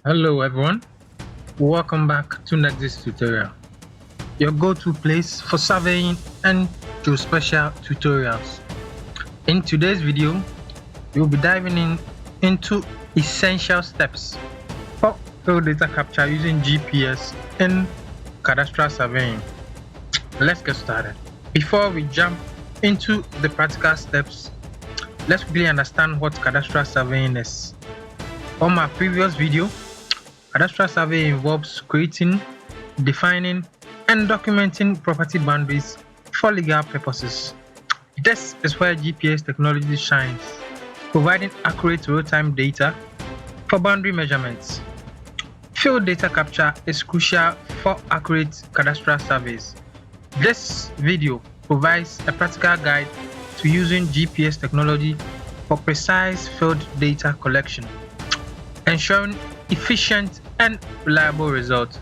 Hello everyone, welcome back to Nexus Tutorial, your go-to place for surveying and geospatial tutorials. In today's video, we'll be diving into essential steps for field data capture using GPS in cadastral surveying. Let's get started. Before we jump into the practical steps, let's quickly understand what cadastral surveying is. On my previous video, cadastral survey involves creating, defining, and documenting property boundaries for legal purposes. This is where GPS technology shines, providing accurate real-time data for boundary measurements. Field data capture is crucial for accurate cadastral surveys. This video provides a practical guide to using GPS technology for precise field data collection, ensuring efficient and reliable results.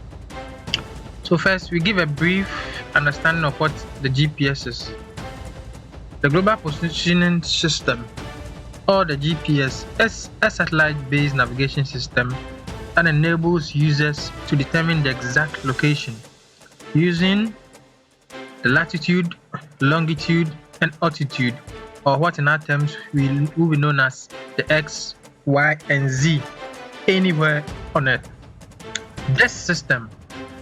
So first, we give a brief understanding of what the GPS is. The Global Positioning System, or the GPS, is a satellite-based navigation system that enables users to determine the exact location using the latitude, longitude, and altitude, or what in our terms will be known as the X, Y, and Z, anywhere on Earth. This system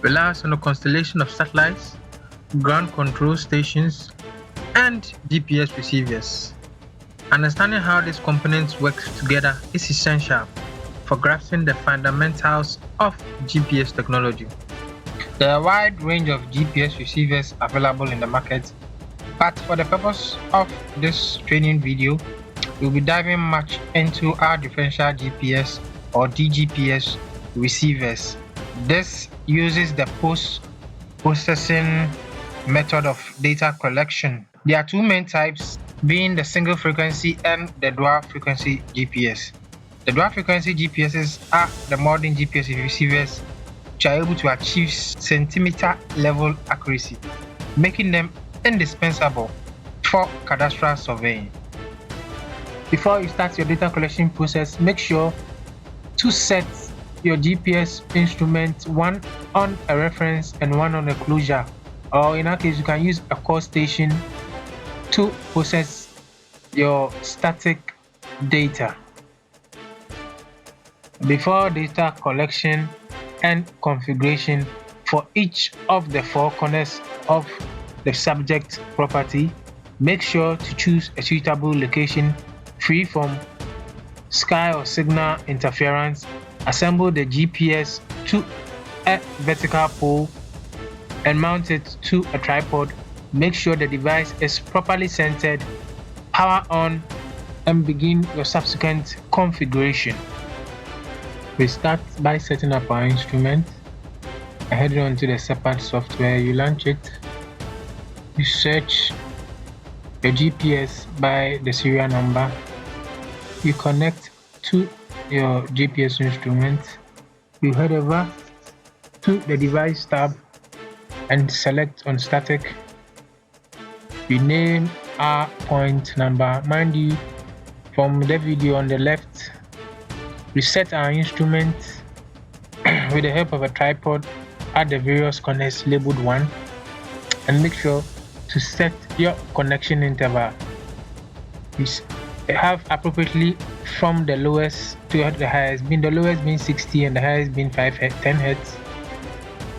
relies on a constellation of satellites, ground control stations, and GPS receivers. Understanding how these components work together is essential for grasping the fundamentals of GPS technology. There are a wide range of GPS receivers available in the market, but for the purpose of this training video, we'll be diving much into our differential GPS or DGPS receivers. This uses the post-processing method of data collection. There are two main types, being the single frequency and the dual frequency GPS. The dual frequency GPSs are the modern GPS receivers which are able to achieve centimeter level accuracy, making them indispensable for cadastral surveying. Before you start your data collection process, make sure to set your GPS instrument, one on a reference and one on a closure, or in our case you can use a core station to process your static data. Before data collection and configuration for each of the four corners of the subject property, make sure to choose a suitable location free from sky or signal interference. Assemble the GPS to a vertical pole and mount it to a tripod. Make sure the device is properly centered, power on, and begin your subsequent configuration. We start by setting up our instrument. I head on to the separate software. You launch it. You search your GPS by the serial number. You connect to your GPS instrument. You head over to the device tab and select on static. You name our point number. Mind you, from the video on the left, we set our instrument with the help of a tripod at the various corners labeled 1, and make sure to set your connection interval. You have appropriately from the lowest to the highest, being the lowest being 60 and the highest being 10 Hz.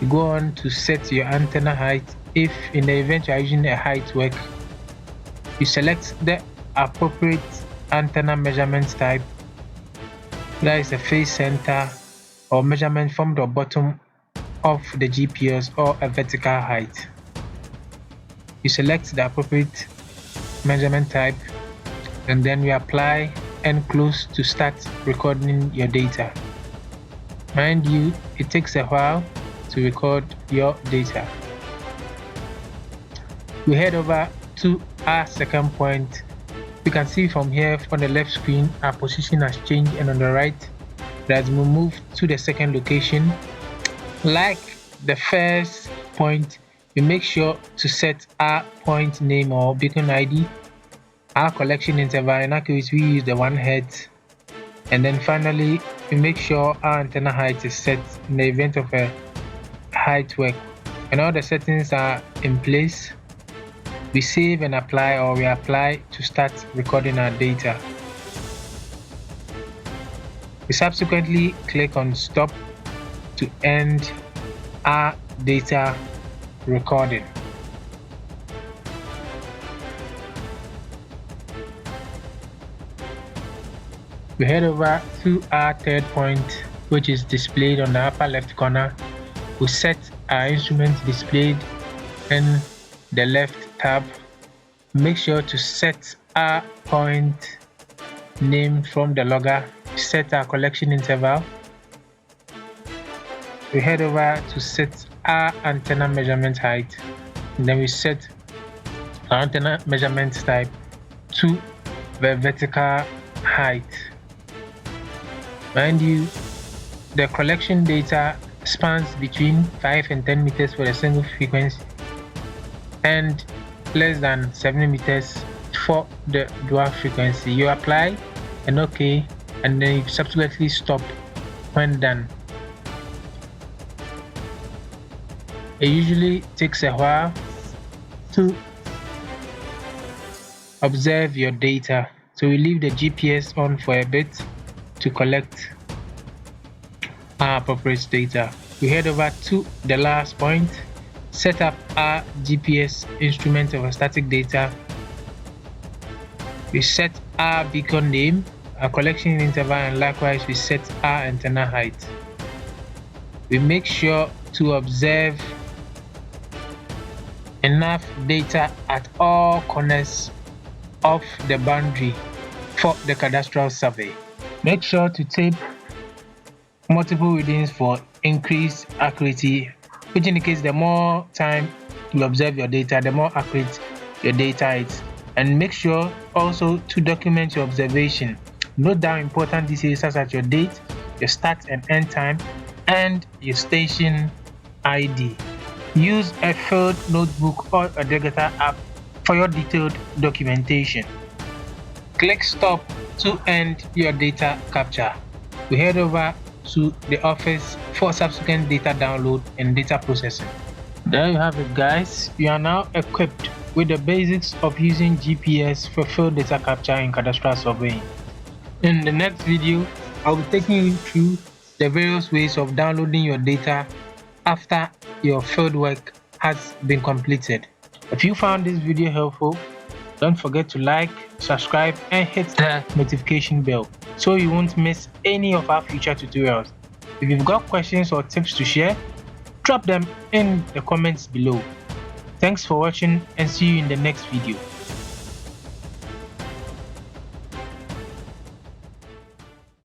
You go on to set your antenna height. If in the event you are using a height work, you select the appropriate antenna measurement type. That is a face center or measurement from the bottom of the GPS or a vertical height. You select the appropriate measurement type, and then we apply and close to start recording your data. Mind you, it takes a while to record your data. We head over to our second point. You can see from here on the left screen our position has changed, and on the right as we move to the second location. Like the first point, we make sure to set our point name or beacon ID. Our collection interval, in our case we use the 1 Hz. And then finally, we make sure our antenna height is set in the event of a height work. When all the settings are in place, we save and apply, or we apply to start recording our data. We subsequently click on stop to end our data recording. We head over to our third point, which is displayed on the upper left corner. We set our instrument displayed in the left tab. Make sure to set our point name from the logger. Set our collection interval. We head over to set our antenna measurement height. And then we set our antenna measurement type to the vertical height. Mind you, the collection data spans between 5 and 10 meters for a single frequency and less than 7 meters for the dual frequency. You apply and OK, and then you subsequently stop when done. It usually takes a while to observe your data, so we leave the GPS on for a bit to collect our appropriate data. We head over to the last point, set up our GPS instrument of static data. We set our beacon name, our collection interval, and likewise we set our antenna height. We make sure to observe enough data at all corners of the boundary for the cadastral survey. Make sure to tape multiple readings for increased accuracy, which indicates the more time you observe your data, the more accurate your data is. And make sure also to document your observation. Note down important details such as your date, your start and end time, and your station ID. Use a field notebook or a digital app for your detailed documentation. Click stop to end your data capture. We head over to the office for subsequent data download and data processing. There you have it, guys. You are now equipped with the basics of using GPS for field data capture in cadastral surveying. In the next video, I'll be taking you through the various ways of downloading your data after your field work has been completed. If you found this video helpful, don't forget to like, subscribe, and hit the notification bell so you won't miss any of our future tutorials. If you've got questions or tips to share, drop them in the comments below. Thanks for watching and see you in the next video.